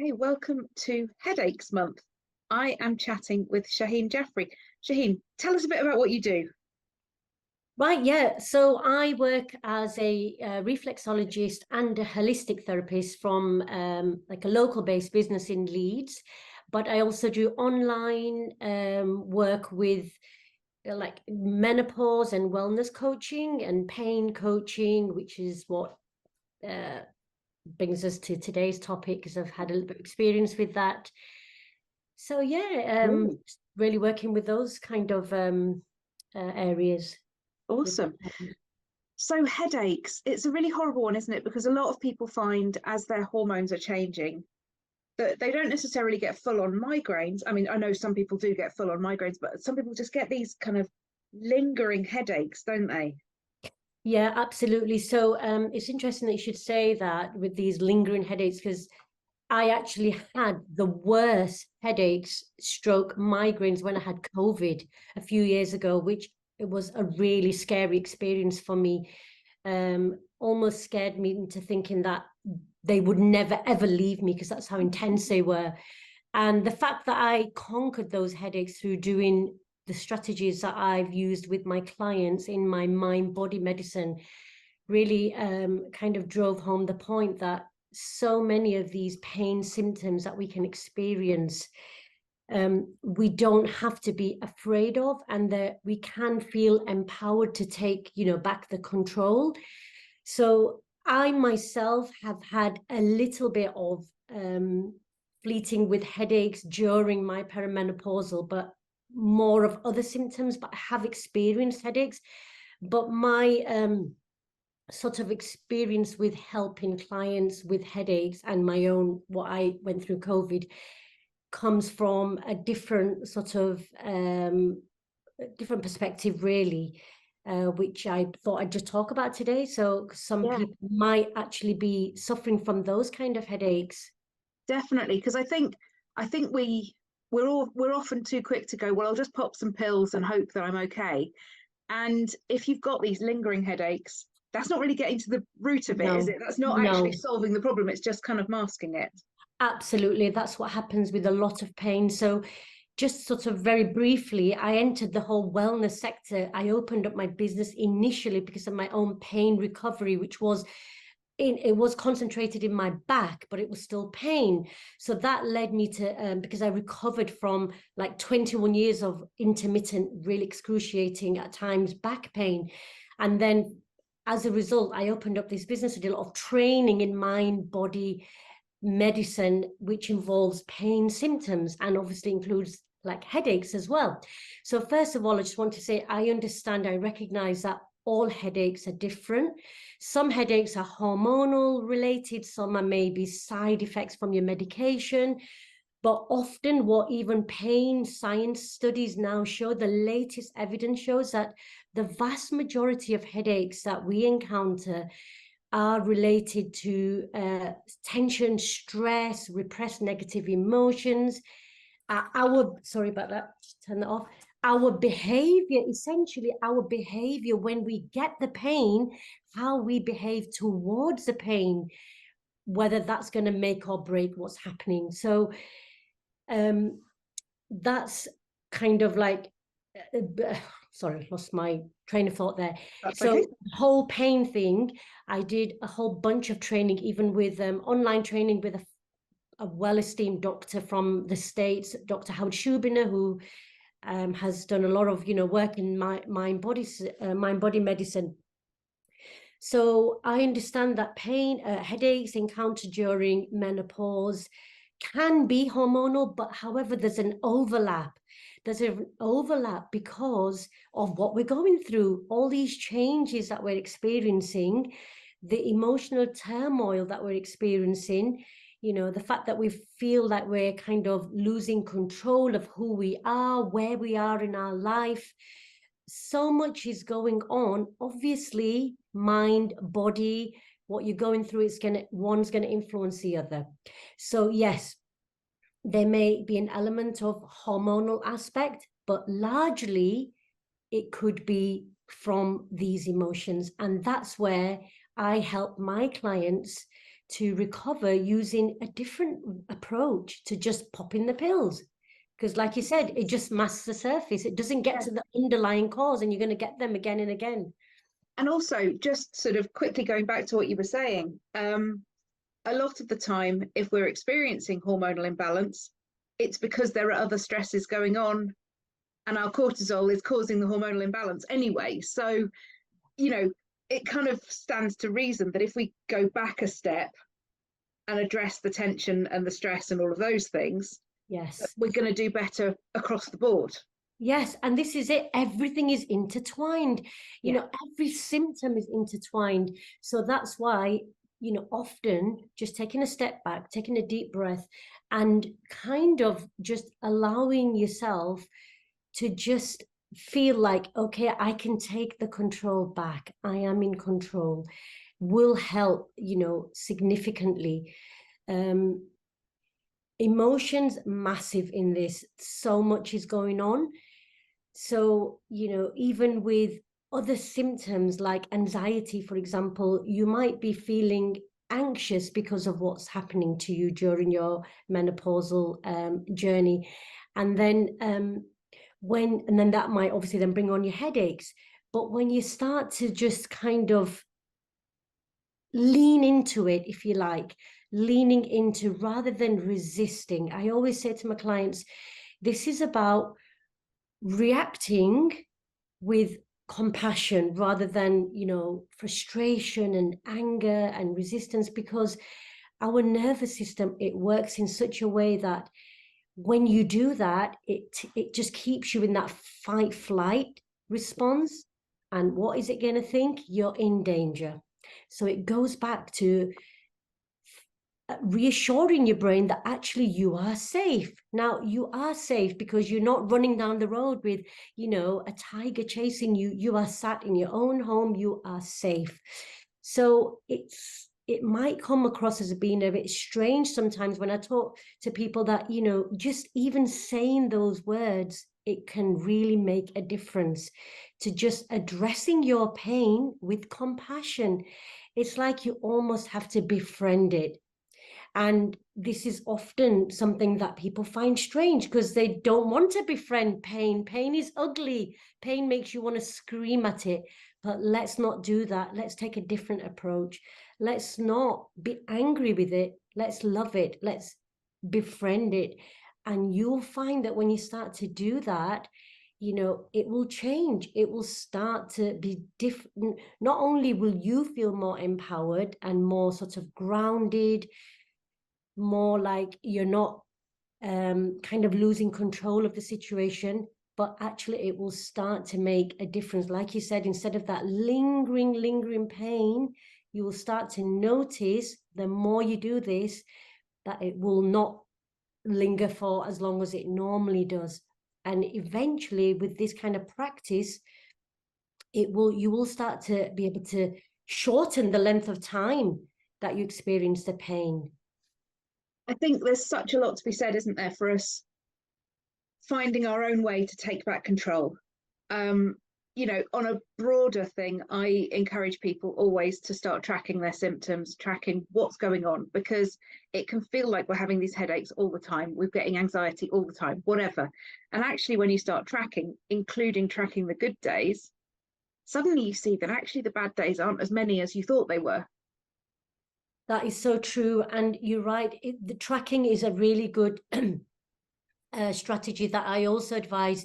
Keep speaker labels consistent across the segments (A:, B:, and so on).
A: Hey, welcome to Headaches Month. I am chatting with Shaheen Jaffary. Shaheen, tell us a bit about what you do.
B: Right, yeah. So I work as a reflexologist and a holistic therapist from like a local-based business in Leeds, but I also do online work with like menopause and wellness coaching and pain coaching, which is what uh, brings us to today's topic because I've had a little bit of experience with that. So yeah,
A: Great.
B: really working with those kind of areas with my
A: Awesome. So, headaches, it's a really horrible one, isn't it? Because a lot of people find as their hormones are changing that they don't necessarily get full on migraines. I mean, I know some people do get full on migraines, but some people just get these kind of lingering headaches, don't they?
B: Yeah, absolutely. So it's interesting that you should say that with these lingering headaches, because I actually had the worst headaches, stroke migraines when I had COVID a few years ago, which it was a really scary experience for me. Almost scared me into thinking that they would never ever leave me because that's how intense they were. And the fact that I conquered those headaches through doing the strategies that I've used with my clients in my mind body medicine really kind of drove home the point that so many of these pain symptoms that we can experience, we don't have to be afraid of, and that we can feel empowered to take, back the control. So I myself have had a little bit of fleeting with headaches during my perimenopausal, but more of other symptoms, but I have experienced headaches. But my sort of experience with helping clients with headaches and my own, what I went through COVID, comes from a different sort of different perspective, really, which I thought I'd just talk about today. So some
A: Yeah,
B: people might actually be suffering from those kind of headaches.
A: definitely. Because I think we're often too quick to go, well, I'll just pop some pills and hope that I'm okay. And if you've got these lingering headaches, that's not really getting to the root of it, is
B: No,
A: it? That's not actually
B: no.
A: solving the problem. It's just kind of masking it.
B: Absolutely, that's what happens with a lot of pain. So, just sort of very briefly, I entered the whole wellness sector. I opened up my business initially because of my own pain recovery, which was it was concentrated in my back, but it was still pain. So that led me to because I recovered from like 21 years of intermittent, really excruciating at times back pain, and then as a result, I opened up this business. I did a lot of training in mind, body medicine, which involves pain symptoms and obviously includes like headaches as well. So first of all, I just want to say I understand, I recognize that all headaches are different. Some headaches are hormonal related, some are maybe side effects from your medication. But often, what even pain science studies now show, the latest evidence shows that the vast majority of headaches that we encounter are related to tension, stress, repressed negative emotions. Sorry about that, just turn that off. Our behavior, essentially, our behavior when we get the pain, how we behave towards the pain, whether that's going to make or break what's happening. So, um, that's kind of like sorry, lost my train of thought there.
A: That's
B: So
A: okay.
B: the whole pain thing, I did a whole bunch of training, even with online training with a well-esteemed doctor from the States, Dr. Howard Schubiner, who has done a lot of work in mind body medicine. So I understand that pain, headaches encountered during menopause can be hormonal, but however, there's an overlap. There's an overlap because of what we're going through, all these changes that we're experiencing, the emotional turmoil that we're experiencing, the fact that we feel that we're kind of losing control of who we are, where we are in our life. So much is going on. Obviously, mind, body, what you're going through is one's gonna influence the other. So yes, there may be an element of hormonal aspect, but largely it could be from these emotions. And that's where I help my clients to recover using a different approach to just popping the pills. Because like you said, it just masks the surface. It doesn't get to the underlying cause, and you're going to get them again and again.
A: And also, just sort of quickly going back to what you were saying, a lot of the time, if we're experiencing hormonal imbalance, it's because there are other stresses going on, and our cortisol is causing the hormonal imbalance anyway. So, you know, it kind of stands to reason that if we go back a step and address the tension and the stress and all of those things,
B: yes,
A: we're going to do better across the board.
B: Yes, and this is it. Everything is intertwined. You know, every symptom is intertwined. So that's why, you know, often just taking a step back, taking a deep breath, and kind of just allowing yourself to just feel like, okay, I can take the control back. I am in control, will help, you know, significantly. Emotions massive in this. So much is going on. So, you know, even with other symptoms like anxiety, for example, you might be feeling anxious because of what's happening to you during your menopausal journey. And then that might obviously then bring on your headaches. But when you start to just kind of lean into it, if you like, leaning into rather than resisting. I always say to my clients, this is about reacting with compassion rather than, you know, frustration and anger and resistance, because our nervous system, it works in such a way that when you do that, it just keeps you in that fight flight response. And what is it going to think? You're in danger. So it goes back to reassuring your brain that actually you are safe. Now you are safe because you're not running down the road with, you know, a tiger chasing you. You are sat in your own home. You are safe. So it might come across as being a bit strange sometimes when I talk to people that, you know, just even saying those words, it can really make a difference to just addressing your pain with compassion. It's like you almost have to befriend it. And this is often something that people find strange because they don't want to befriend pain. Pain is ugly. Pain makes you want to scream at it. But let's not do that. Let's take a different approach. Let's not be angry with it. Let's love it. Let's befriend it. And you'll find that when you start to do that, you know, it will change. It will start to be different. Not only will you feel more empowered and more sort of grounded, more like you're not kind of losing control of the situation, but actually it will start to make a difference. Like you said, instead of that lingering pain, you will start to notice the more you do this, that it will not linger for as long as it normally does. And eventually with this kind of practice, you will start to be able to shorten the length of time that you experience the pain.
A: I think there's such a lot to be said, isn't there, for us finding our own way to take back control. You know, on a broader thing, I encourage people always to start tracking their symptoms, tracking what's going on, because it can feel like we're having these headaches all the time, we're getting anxiety all the time, whatever. And actually, when you start tracking, including tracking the good days, suddenly you see that actually the bad days aren't as many as you thought they were.
B: That is so true. And you're right. The tracking is a really good strategy that I also advise.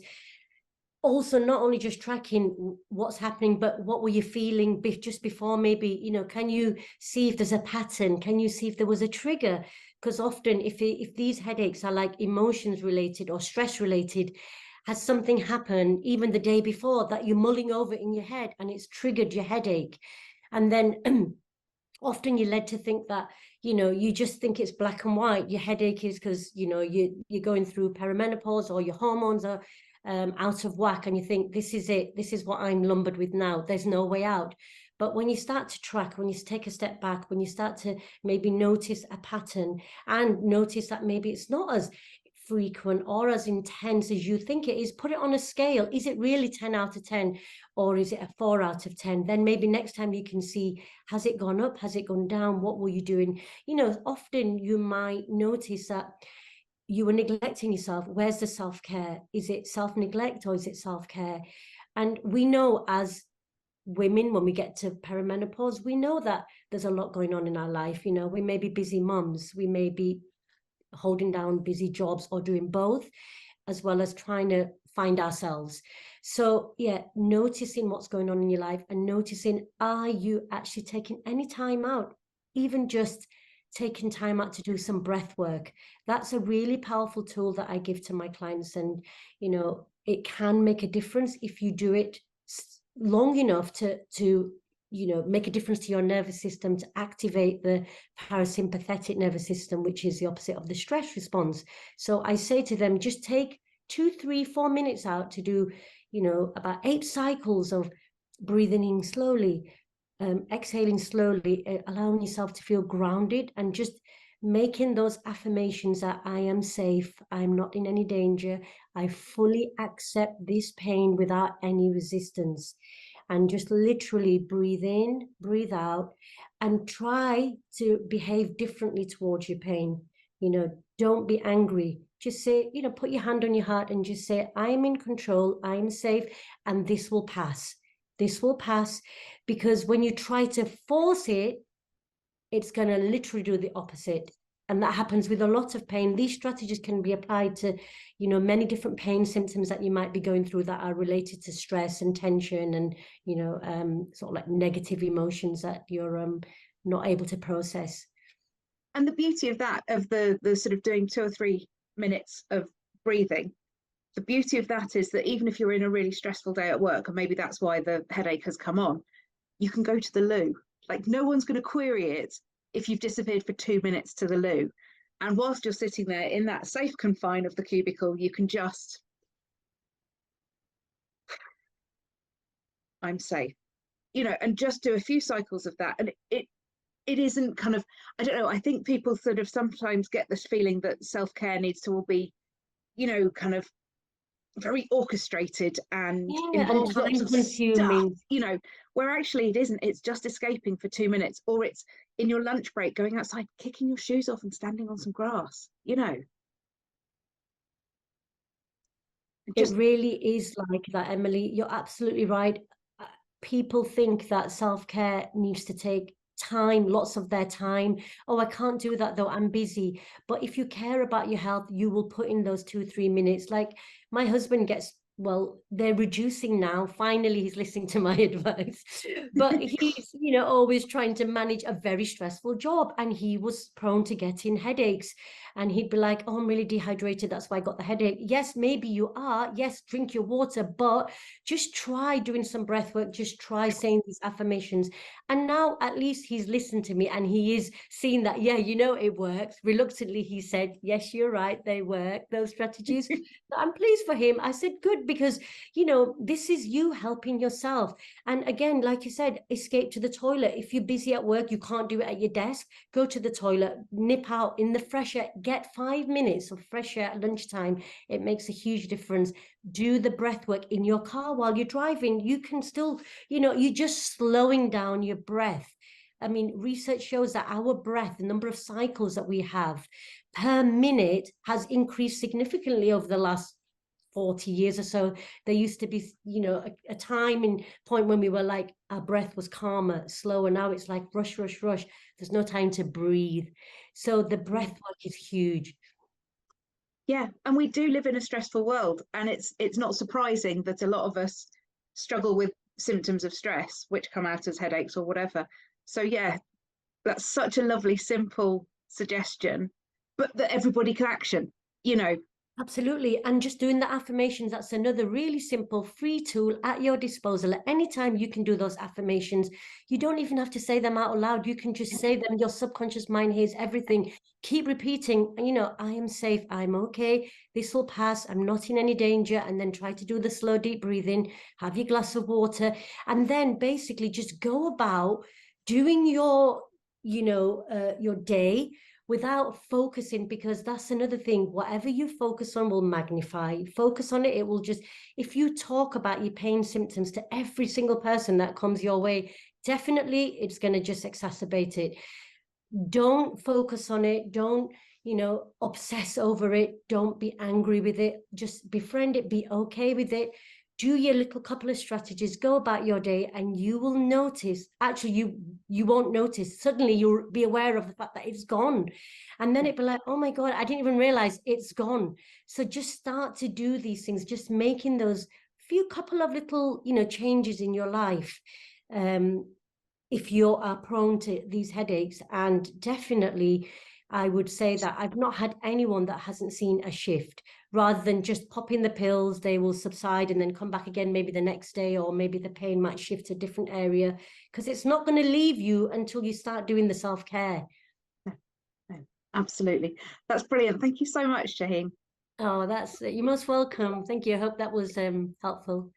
B: Also, not only just tracking what's happening, but what were you feeling just before? Maybe, you know, can you see if there's a pattern? Can you see if there was a trigger? Because often if these headaches are like emotions related or stress related, has something happened even the day before that you're mulling over in your head and it's triggered your headache? And then often you're led to think that, you know, you just think it's black and white. Your headache is because, you know, you're going through perimenopause or your hormones are out of whack, and you think this is it, this is what I'm lumbered with now, there's no way out. But when you start to track, when you take a step back, when you start to maybe notice a pattern and notice that maybe it's not as frequent or as intense as you think it is, put it on a scale. Is it really 10 out of 10 or is it a 4 out of 10? Then maybe next time you can see, has it gone up? Has it gone down? What were you doing? You know, often you might notice that you were neglecting yourself. Where's the self-care? Is it self-neglect or is it self-care? And we know as women, when we get to perimenopause, we know that there's a lot going on in our life. You know, we may be busy mums, we may be holding down busy jobs or doing both, as well as trying to find ourselves. So yeah, noticing what's going on in your life and noticing, are you actually taking any time out, even just taking time out to do some breath work? That's a really powerful tool that I give to my clients. And, you know, it can make a difference if you do it long enough to you know, make a difference to your nervous system, to activate the parasympathetic nervous system, which is the opposite of the stress response. So I say to them, just take 2, 3, 4 minutes out to do, you know, about 8 cycles of breathing in slowly, exhaling slowly, allowing yourself to feel grounded, and just making those affirmations that I am safe, I'm not in any danger, I fully accept this pain without any resistance. And just literally breathe in, breathe out, and try to behave differently towards your pain. You know, don't be angry. Just say, you know, put your hand on your heart and just say, I'm in control, I'm safe, and this will pass. This will pass. Because when you try to force it, it's going to literally do the opposite. And that happens with a lot of pain. These strategies can be applied to, you know, many different pain symptoms that you might be going through that are related to stress and tension and, you know, sort of like negative emotions that you're not able to process.
A: And the beauty of that, of the sort of doing 2 or 3 minutes of breathing, the beauty of that is that even if you're in a really stressful day at work, and maybe that's why the headache has come on, you can go to the loo. Like, no one's going to query it if you've disappeared for 2 minutes to the loo. And whilst you're sitting there in that safe confine of the cubicle, you can just, I'm safe, you know, and just do a few cycles of that. And it isn't kind of, I don't know, I think people sort of sometimes get this feeling that self-care needs to all be, you know, kind of very orchestrated and involves
B: and
A: lots
B: time
A: of stuff,
B: consuming.
A: you know, where actually it isn't. It's just escaping for 2 minutes, or it's in your lunch break going outside, kicking your shoes off and standing on some grass, you know.
B: It
A: Just
B: really is like that, Emily. You're absolutely right. People think that self-care needs to take time, lots of their time. Oh, I can't do that though, I'm busy. But if you care about your health, you will put in those 2, 3 minutes. Like my husband gets, well, they're reducing now. Finally, he's listening to my advice. But he's, you know, always trying to manage a very stressful job. And he was prone to getting headaches. And he'd be like, oh, I'm really dehydrated. That's why I got the headache. Yes, maybe you are. Yes, drink your water, but just try doing some breath work. Just try saying these affirmations. And now at least he's listened to me and he is seeing that, yeah, you know, it works. Reluctantly, he said, yes, you're right. They work, those strategies. I'm pleased for him. I said, good, because, you know, this is you helping yourself. And again, like you said, escape to the toilet. If you're busy at work, you can't do it at your desk, go to the toilet, nip out in the fresh air, get 5 minutes of fresh air at lunchtime. It makes a huge difference. Do the breath work in your car while you're driving. You can still, you know, you're just slowing down your breath. I mean, research shows that our breath, the number of cycles that we have per minute, has increased significantly over the last 40 years or so. There used to be, you know, a time and point when we were like, our breath was calmer, slower. Now it's like rush, rush, rush. There's no time to breathe. So the breath work is huge.
A: yeah, and we do live in a stressful world, and it's not surprising that a lot of us struggle with symptoms of stress, which come out as headaches or whatever. So yeah, that's such a lovely, simple suggestion, but that everybody can action, you know.
B: Absolutely. And just doing the affirmations, that's another really simple free tool at your disposal. At any time you can do those affirmations. You don't even have to say them out loud. You can just say them. Your subconscious mind hears everything. Keep repeating, you know, I am safe, I'm okay, this will pass, I'm not in any danger. And then try to do the slow, deep breathing, have your glass of water, and then basically just go about doing your, you know, your day without focusing, because that's another thing. Whatever you focus on will magnify. Focus on it, it will just, if you talk about your pain symptoms to every single person that comes your way, definitely it's going to just exacerbate it. Don't focus on it. Don't, you know, obsess over it. Don't be angry with it. Just befriend it, be okay with it. Do your little couple of strategies, go about your day, and you will notice, actually you won't notice, suddenly you'll be aware of the fact that it's gone, and then it'll be like, oh my God, I didn't even realize it's gone. So just start to do these things, just making those few couple of little, you know, changes in your life, if you are prone to these headaches. And definitely I would say that I've not had anyone that hasn't seen a shift. Rather than just popping the pills, they will subside and then come back again maybe the next day, or maybe the pain might shift to a different area, because it's not going to leave you until you start doing the self-care.
A: Absolutely. That's brilliant. Thank you so much, Shaheen.
B: Oh, that's, you're most welcome. Thank you. I hope that was helpful.